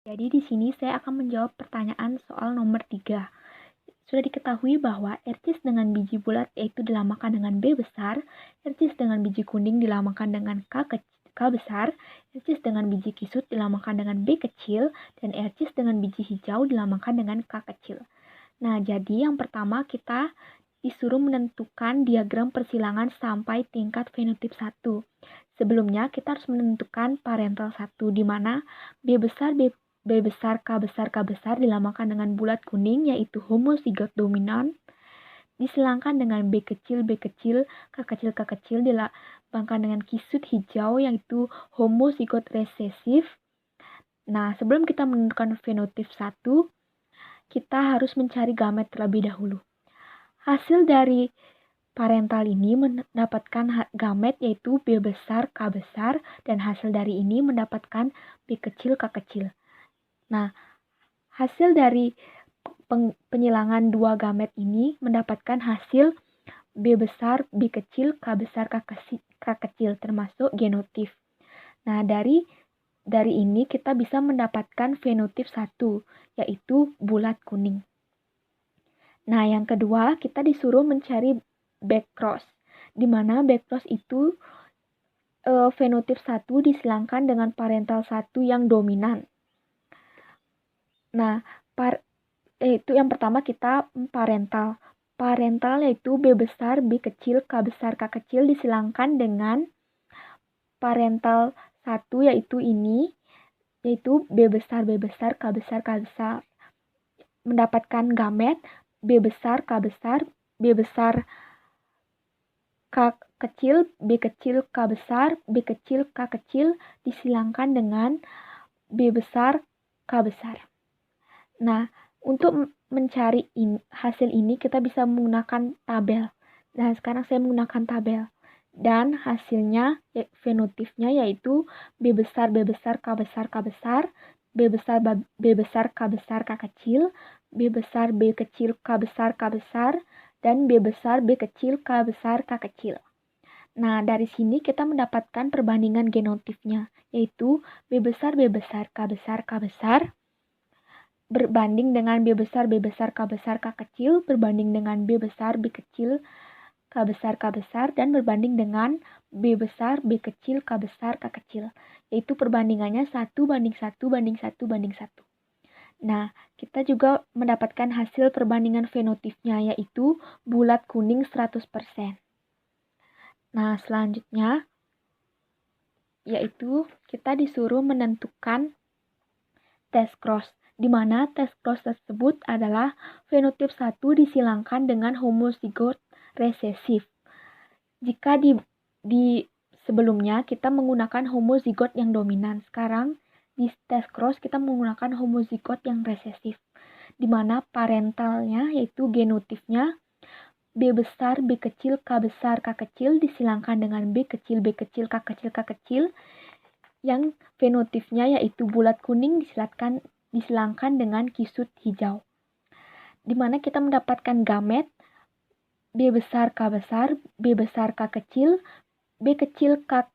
Jadi di sini saya akan menjawab pertanyaan soal nomor 3. Sudah diketahui bahwa ercis dengan biji bulat yaitu dilamakan dengan B besar, ercis dengan biji kuning dilamakan dengan K besar, ercis dengan biji kisut dilamakan dengan B kecil, dan ercis dengan biji hijau dilamakan dengan K kecil. Nah, jadi yang pertama kita disuruh menentukan diagram persilangan sampai tingkat fenotip 1. Sebelumnya kita harus menentukan parental 1, di mana B besar, B besar, K besar, K besar dilamakan dengan bulat kuning yaitu homozigot dominan, disilangkan dengan B kecil, B kecil, K kecil, K kecil dilambangkan dengan kisut hijau yaitu homozigot resesif. Nah, sebelum kita menentukan fenotip 1, kita harus mencari gamet terlebih dahulu. Hasil dari parental ini mendapatkan gamet yaitu B besar, K besar, dan hasil dari ini mendapatkan B kecil, K kecil. Nah, hasil dari penyilangan dua gamet ini mendapatkan hasil B besar, B kecil, K besar, K kecil, termasuk genotip. Nah, dari ini kita bisa mendapatkan fenotip 1, yaitu bulat kuning. Nah, yang kedua, kita disuruh mencari backcross, di mana backcross itu fenotip 1 disilangkan dengan parental 1 yang dominan. Nah, itu yang pertama kita parental. Parental yaitu B besar, B kecil, K besar, K kecil disilangkan dengan parental 1 yaitu ini, yaitu B besar, B besar, K besar, K besar. Mendapatkan gamet B besar, K besar, B besar, K kecil, B kecil, K besar, B kecil, K kecil disilangkan dengan B besar, K besar. Nah, untuk mencari hasil ini kita bisa menggunakan tabel. Nah, sekarang saya menggunakan tabel. Dan hasilnya, fenotipnya yaitu B besar, B besar, K besar, K besar, B besar, B besar, K besar, K kecil, B besar, B kecil, K besar, K besar, dan B besar, B kecil, K besar, K kecil. Nah, dari sini kita mendapatkan perbandingan genotipnya, yaitu B besar, B besar, K besar, K besar, berbanding dengan B besar, B besar, K besar, K kecil, berbanding dengan B besar, B kecil, K besar, K besar, dan berbanding dengan B besar, B kecil, K besar, K kecil. Yaitu perbandingannya 1 banding 1 banding 1 banding 1. Nah, kita juga mendapatkan hasil perbandingan fenotipnya, yaitu bulat kuning 100%. Nah, selanjutnya, yaitu kita disuruh menentukan test cross, di mana test cross tersebut adalah fenotip 1 disilangkan dengan homozigot resesif. Jika di sebelumnya kita menggunakan homozigot yang dominan, sekarang di test cross kita menggunakan homozigot yang resesif, di mana parentalnya yaitu genotipnya B besar, B kecil, K besar, K kecil disilangkan dengan B kecil, B kecil, K kecil, K kecil, yang fenotipnya yaitu bulat kuning disilangkan dengan kisut hijau, di mana kita mendapatkan gamet B besar, K besar, B besar, K kecil, B kecil, K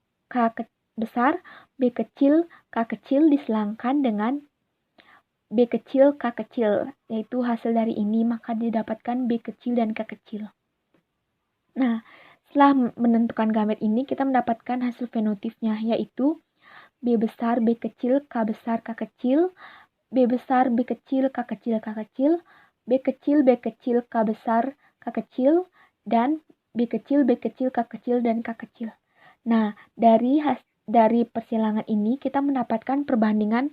besar, B kecil, K kecil disilangkan dengan B kecil, K kecil, yaitu hasil dari ini maka didapatkan B kecil dan K kecil. Nah, setelah menentukan gamet ini kita mendapatkan hasil fenotipnya, yaitu B besar, B kecil, K besar, K kecil, B besar, B kecil, K kecil, K kecil, B kecil, B kecil, K besar, K kecil, dan B kecil, B kecil, K kecil, dan K kecil. Nah, dari persilangan ini kita mendapatkan perbandingan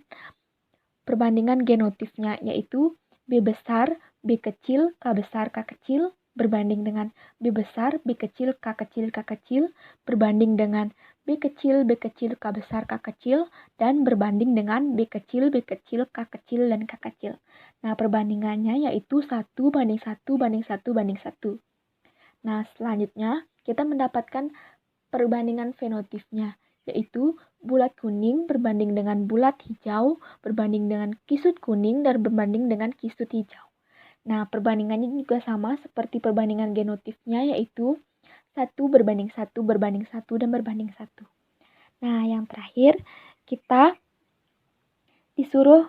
genotipnya, yaitu B besar, B kecil, K besar, K kecil, berbanding dengan B besar, B kecil, K kecil, K kecil, berbanding dengan B kecil, B kecil, K besar, K kecil, dan berbanding dengan B kecil, B kecil, K kecil, dan K kecil. Nah, perbandingannya yaitu 1 banding 1 banding 1 banding 1. Nah, selanjutnya kita mendapatkan perbandingan fenotipnya, yaitu bulat kuning berbanding dengan bulat hijau, berbanding dengan kisut kuning, dan berbanding dengan kisut hijau. Nah, perbandingannya juga sama seperti perbandingan genotipnya, yaitu 1 berbanding 1 berbanding 1 dan berbanding 1. Nah, yang terakhir kita disuruh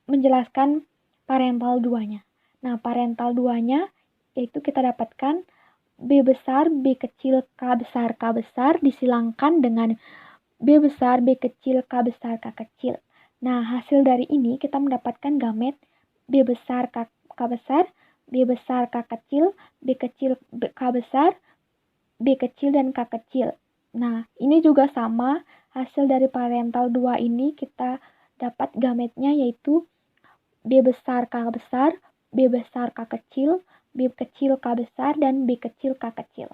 menjelaskan parental 2-nya. Nah, parental 2-nya yaitu kita dapatkan B besar, B kecil, K besar disilangkan dengan B besar, B kecil, K besar, K kecil. Nah, hasil dari ini kita mendapatkan gamet B besar, K besar, B besar, K kecil, B kecil, K besar, B kecil, dan K kecil. Nah, ini juga sama, hasil dari parental 2 ini kita dapat gametnya yaitu B besar, K besar, B besar, K kecil, B kecil, K besar, dan B kecil, K kecil.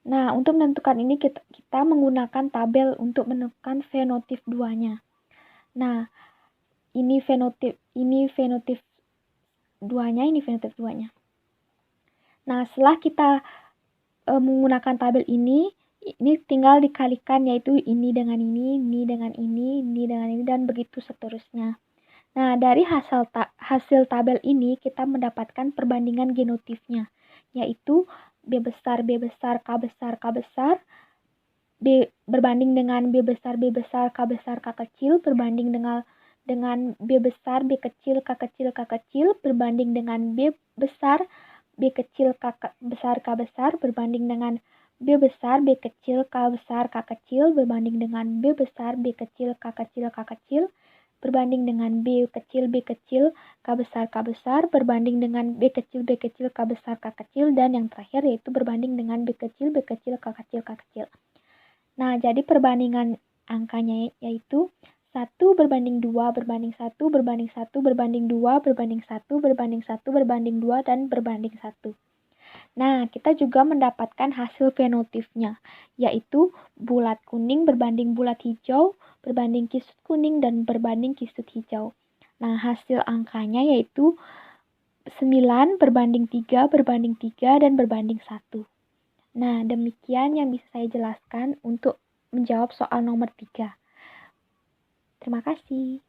Nah, untuk menentukan ini kita menggunakan tabel untuk menentukan fenotip 2-nya. Nah, ini fenotip 2-nya, ini fenotip 2-nya. Nah, setelah kita menggunakan tabel ini tinggal dikalikan, yaitu ini dengan ini dengan ini dengan ini, dan begitu seterusnya. Nah, dari hasil tabel ini kita mendapatkan perbandingan genotipnya, yaitu B besar, B besar, K besar, K besar, B berbanding dengan B besar, B besar, K besar, K kecil, berbanding dengan B besar, B kecil, K kecil, K kecil, berbanding dengan B besar, B kecil, K besar, K besar, berbanding dengan B besar, B kecil, K besar, K kecil, berbanding dengan B besar, B kecil, K kecil, K kecil, berbanding dengan B kecil, K besar, berbanding dengan B kecil, K besar, K kecil, dan yang terakhir yaitu berbanding dengan B kecil, K kecil, K kecil. Nah, jadi perbandingan angkanya yaitu 1 berbanding 2 berbanding 1 berbanding 1 berbanding 2 berbanding 1 berbanding 1 berbanding 2 dan berbanding 1. Nah, kita juga mendapatkan hasil fenotipnya, yaitu bulat kuning berbanding bulat hijau, berbanding kisut kuning, dan berbanding kisut hijau. Nah, hasil angkanya yaitu 9 berbanding 3 berbanding 3 dan berbanding 1. Nah, demikian yang bisa saya jelaskan untuk menjawab soal nomor 3. Terima kasih.